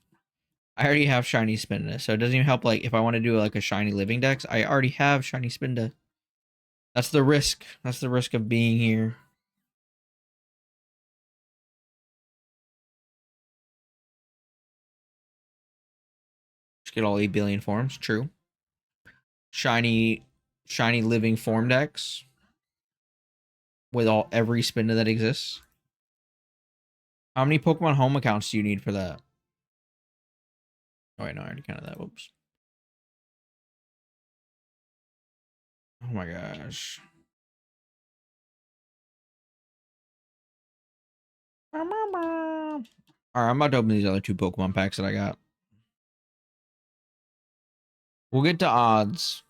I already have shiny Spinda, so it doesn't even help. Like, if I want to do like a shiny living dex, I already have shiny Spinda. That's the risk. That's the risk of being here. Just get all 8 billion forms. True. Shiny, shiny living form decks with all every Spinda that exists. How many Pokemon home accounts do you need for that? Oh wait, no, I already counted that. Whoops. Oh my gosh. Alright, I'm about to open these other 2 Pokemon packs that I got. We'll get to odds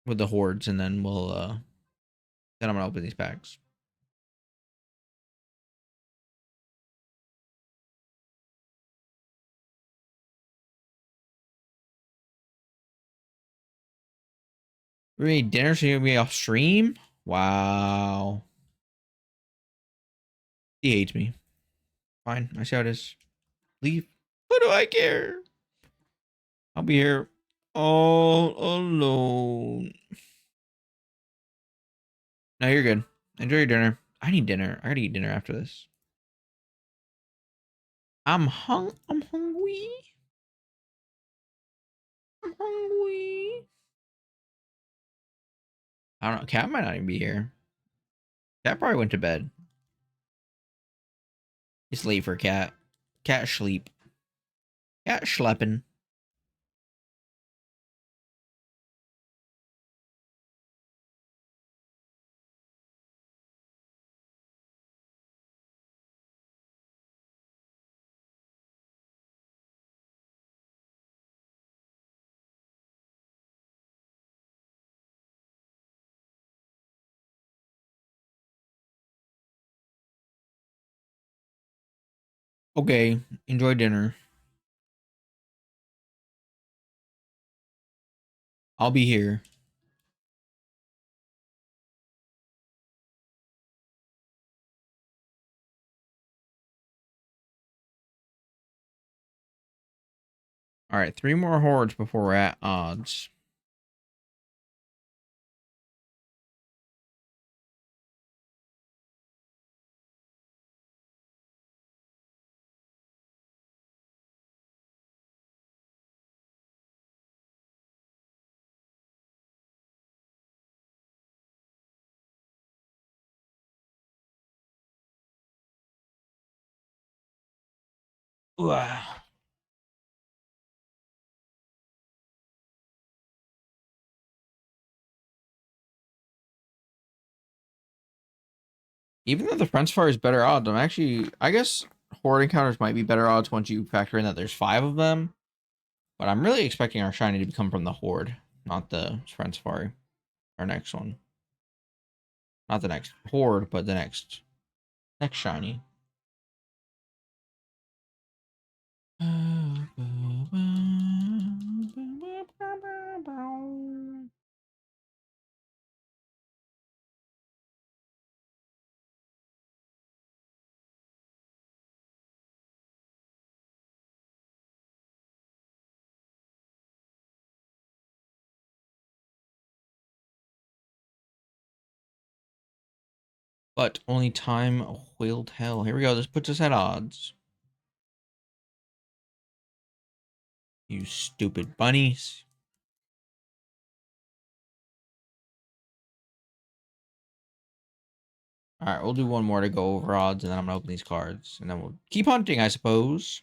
with the hordes, and then then I'm gonna open these packs. We made dinner so you're gonna be off stream? Wow. He hates me. Fine, I see how it is. Leave. What do I care? I'll be here all alone. No, you're good. Enjoy your dinner. I need dinner. I gotta eat dinner after this. I'm hungry. I'm hungry. I don't know. Cat might not even be here. Cat probably went to bed. It's late for Cat. Cat sleep. Cat schlepping. Okay, enjoy dinner. I'll be here. All right, 3 more hordes before we're at odds. Wow. Even though the French fire is better odds, I'm actually, I guess horde encounters might be better odds once you factor in that there's 5 of them. But I'm really expecting our shiny to come from the horde, not the French fire. Our next one, not the next horde, but the next shiny. But only time will tell. Here we go. This puts us at odds. You stupid bunnies. All right, we'll do one more to go over odds, and then I'm gonna open these cards, and then we'll keep hunting, I suppose.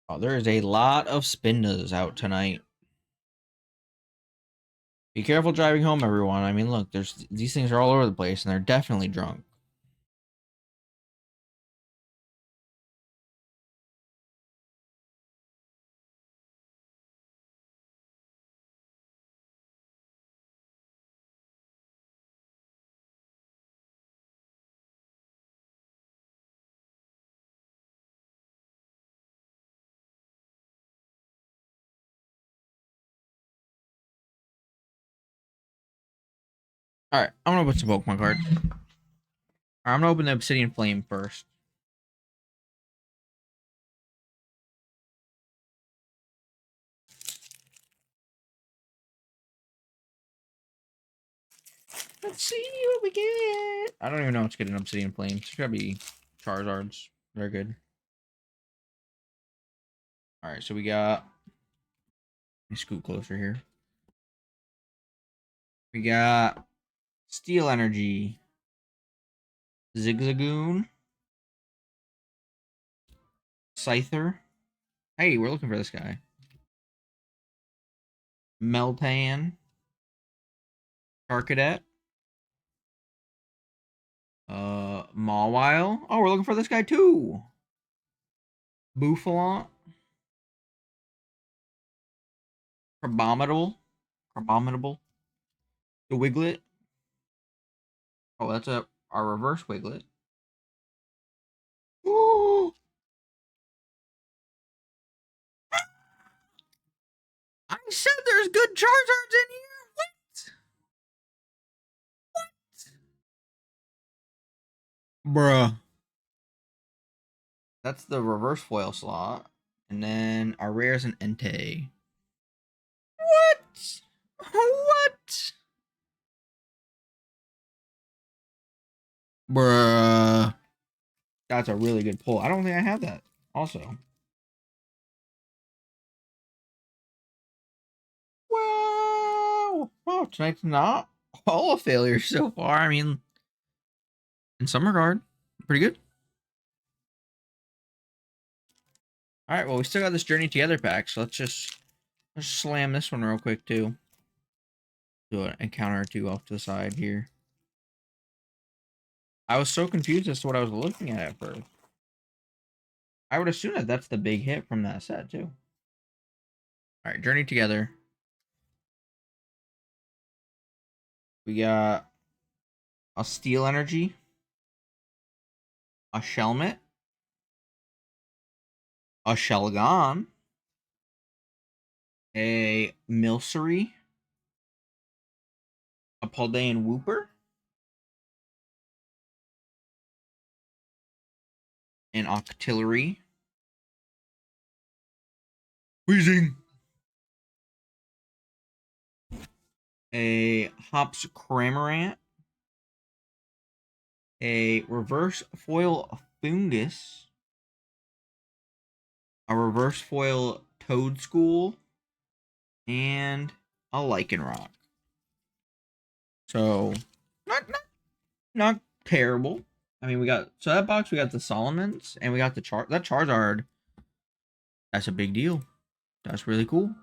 Oh, there is a lot of spindas out tonight. Be careful driving home, everyone. I mean, look, there's these things are all over the place, and they're definitely drunk. All right, I'm gonna put some Pokemon cards. All right, I'm gonna open the Obsidian Flame first. Let's see what we get. I don't even know what's getting Obsidian Flame. It's gotta be Charizards. Very good. All right, so we got. Let me scoot closer here. We got Steel Energy, Zigzagoon, Scyther. Hey, we're looking for this guy. Meltan, Charcadet, Mawile. Oh, we're looking for this guy too. Bouffalant, Crabominable, Crabominable, the Wiglet. Oh, that's our reverse Wiglet. Ooh, I said there's good Charizards in here. What? Bruh. That's the reverse foil slot. And then our rare is an Entei. What? What? Bruh. That's a really good pull. I don't think I have that. Also. Wow. Wow, tonight's not all a failure so far. I mean, in some regard, pretty good. All right, well, we still got this Journey Together pack, so let's slam this one real quick, too. do an encounter or two off to the side here. I was so confused as to what I was looking at first. I would assume that that's the big hit from that set, too. Alright, Journey Together. We got a Steel Energy, a Shelmet, a Shelgon, a Milcery, a Paldean Wooper, an Octillery, Wheezing, a Hops Cramorant, a Reverse Foil Fungus, a Reverse Foil Toadschool, and a Lycanroc. So, not terrible. I mean, we got that box. We got the Solomons, and we got the that Charizard. That's a big deal. That's really cool.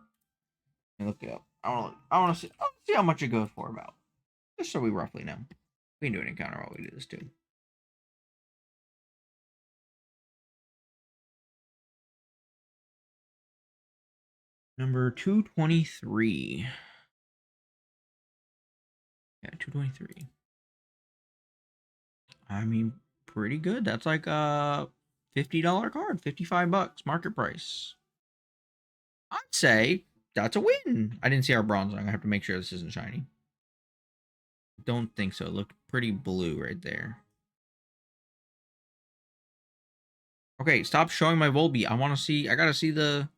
Let me look it up. I want to see how much it goes for about, just so we roughly know. We can do an encounter while we do this too. Number 223. Yeah, 223. I mean, pretty good. That's like a $50 card, $55 market price. I'd say that's a win. I didn't see our bronze. I'm gonna have to make sure this isn't shiny. Don't think so. It looked pretty blue right there. Okay, stop showing my Volbeat. I want to see. I gotta see the.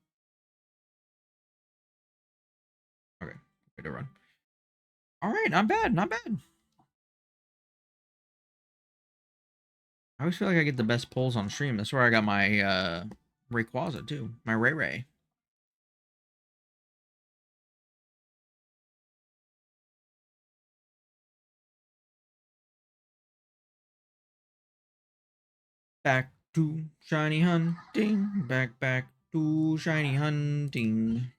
Okay, way to run. All right, not bad, not bad. I always feel like I get the best pulls on stream. That's where I got my Rayquaza too. My Ray. Back to shiny hunting. Back to shiny hunting.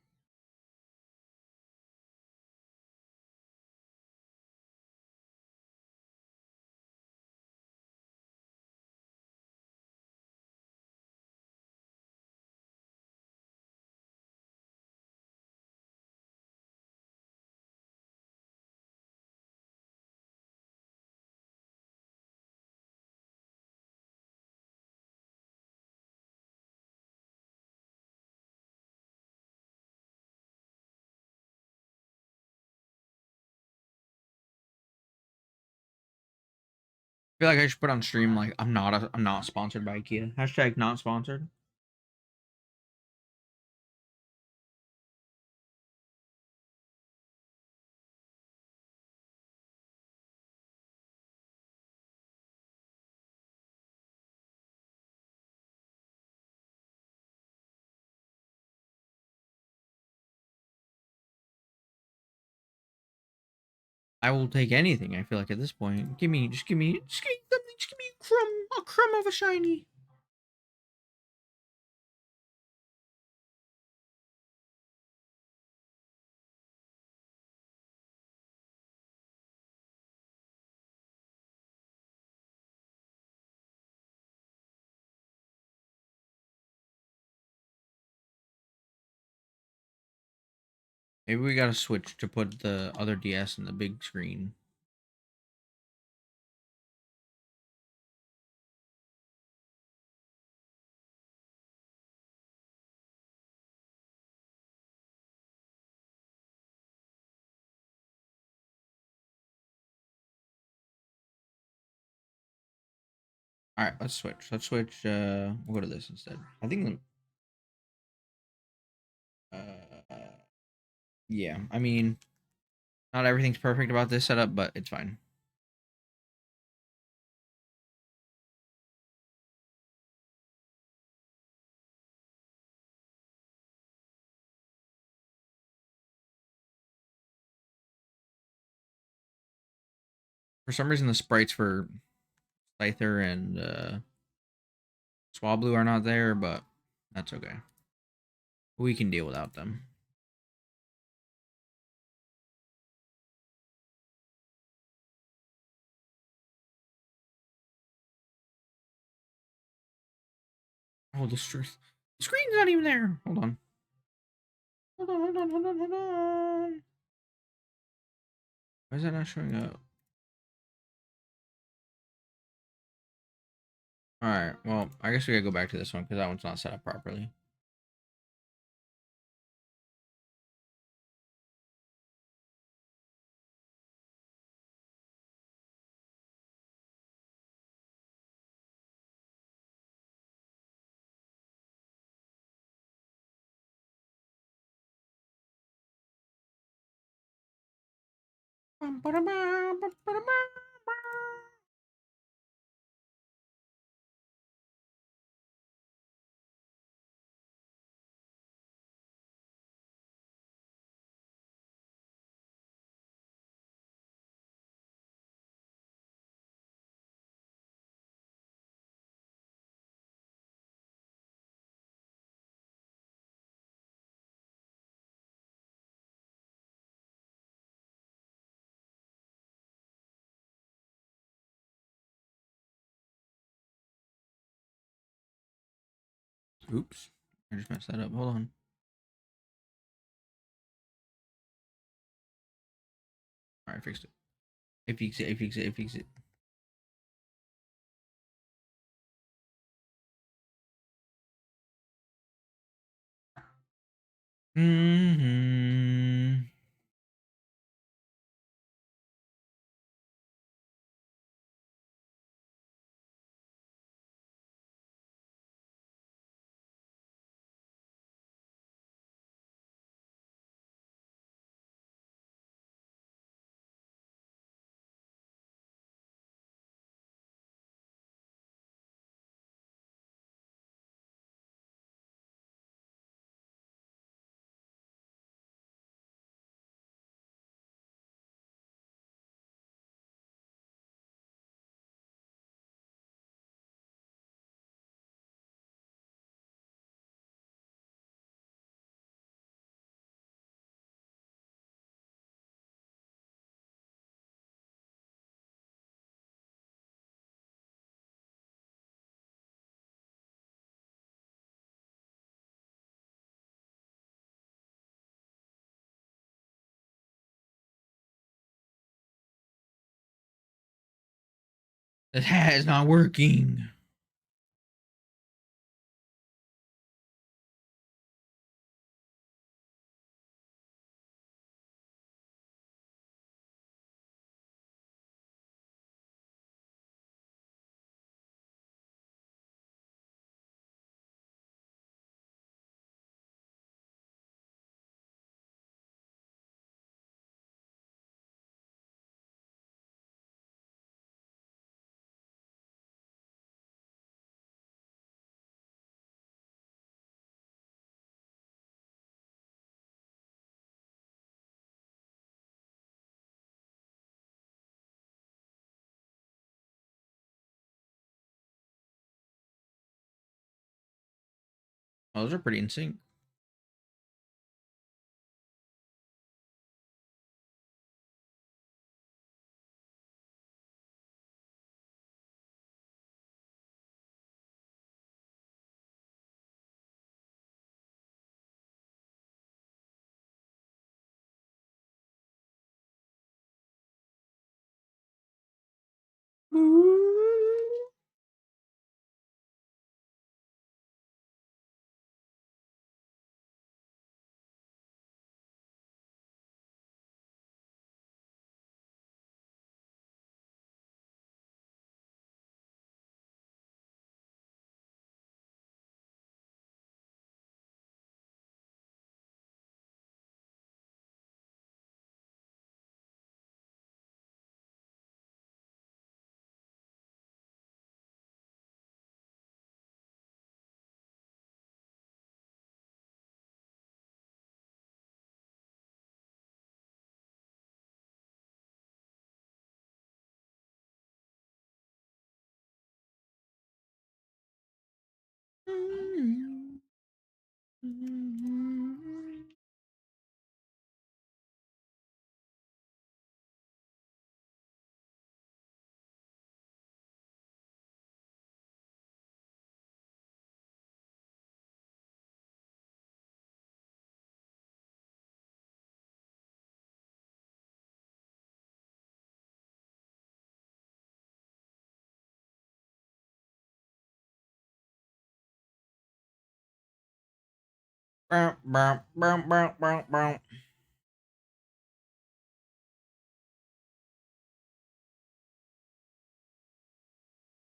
I feel like I should put on stream like I'm not sponsored by IKEA. Hashtag not sponsored. I will take anything. I feel like at this point, give me something. Just give me a crumb of a shiny. Maybe we gotta switch to put the other DS in the big screen. All right, let's switch. Let's switch. We'll go to this instead. I think. Yeah. I mean, not everything's perfect about this setup, but it's fine. For some reason, the sprites for Scyther and Swablu are not there, but that's okay. We can deal without them. Oh, the screen's not even there. Hold on. Hold on, hold on, hold on, hold on. Why is that not showing up? Alright, well, I guess we gotta go back to this one because that one's not set up properly. Oops. I just messed that up. Hold on. Alright, fixed it. I fixed it, I fixed it, I fixed it. Mm-hmm. It has not working. Oh, those are pretty in sync.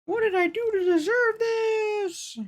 What did I do to deserve this?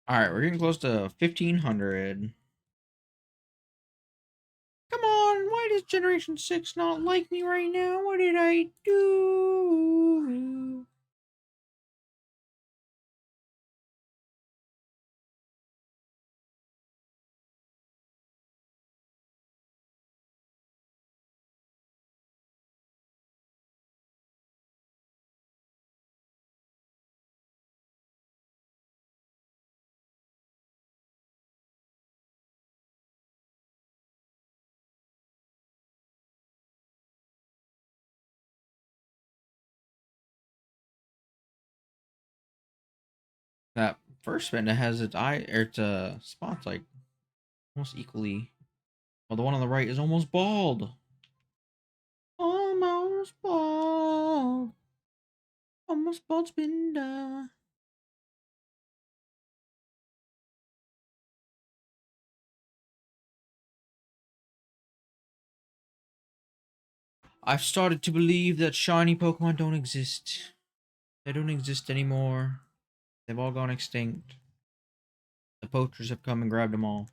All right, we're getting close to 1500. Come on, why does Generation 6 not like me right now? What did I do? That first spin, it has its eye or its spots like almost equally. Well, the one on the right is almost bald. Almost bald. Almost bald spinda. I've started to believe that shiny Pokemon don't exist. They don't exist anymore. They've all gone extinct. The poachers have come and grabbed them all.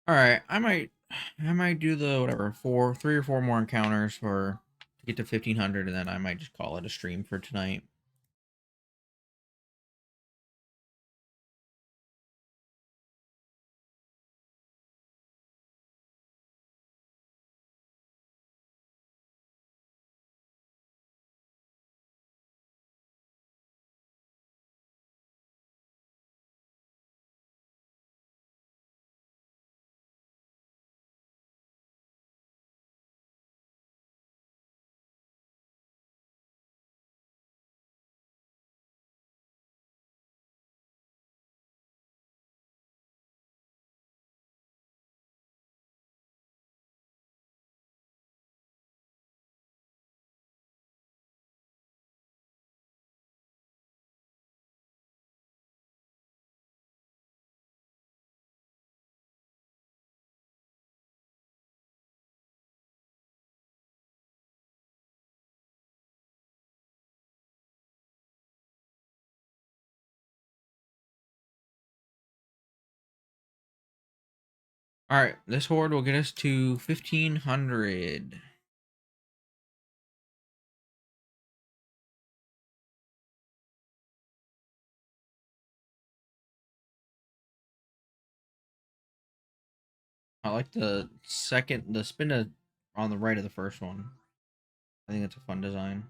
All right, I might do the whatever 3 or 4 more encounters for to get to 1500, and then I might just call it a stream for tonight. All right, this horde will get us to 1500. I like the spin on the right of the first one. I think it's a fun design.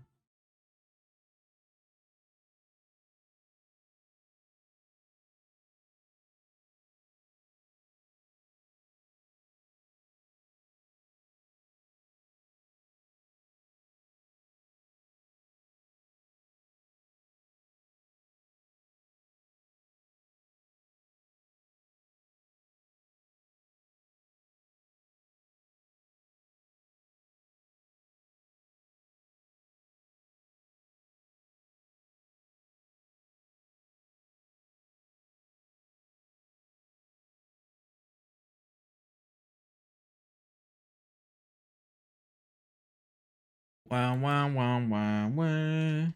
Wow, wow, wow, wow, wow.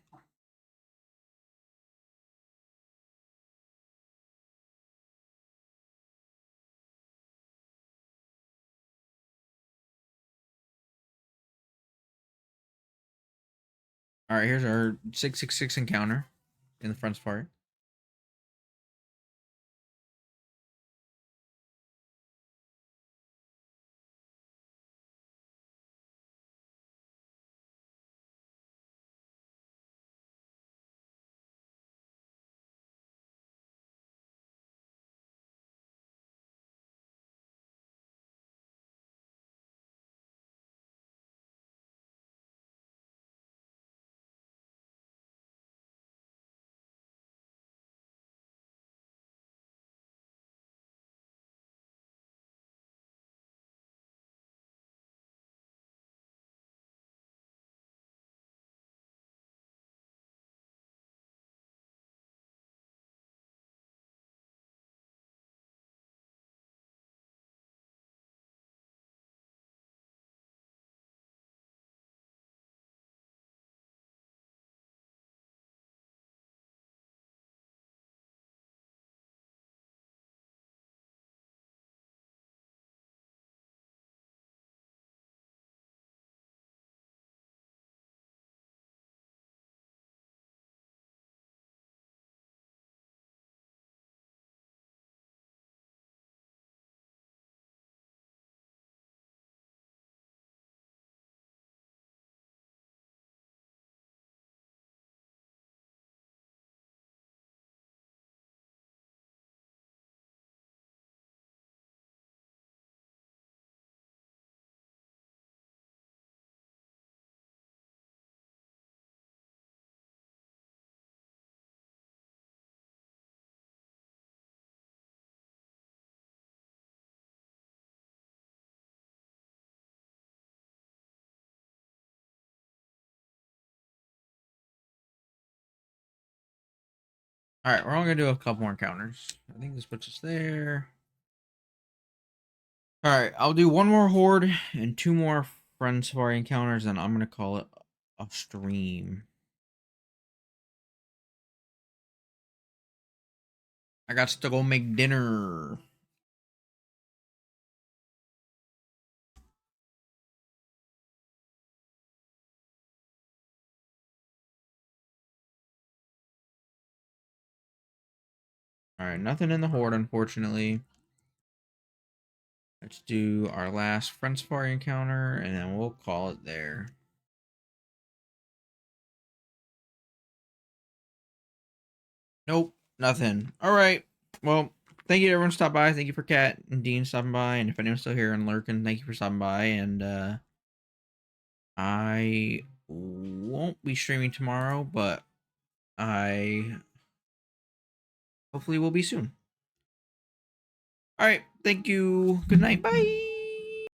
All right, here's our 666 encounter in the front part. All right, we're only gonna do a couple more encounters. I think this puts us there. All right, I'll do one more horde and two more friend safari encounters, and I'm gonna call it a stream. I got to go make dinner. All right, nothing in the horde, unfortunately. Let's do our last friend safari encounter, and then we'll call it there. Nope, nothing. All right. Well, thank you to everyone who stopped by. Thank you for Kat and Dean stopping by, and if anyone's still here and lurking, thank you for stopping by. And I won't be streaming tomorrow, but I hopefully will be soon. All right. Thank you. Good night. Bye.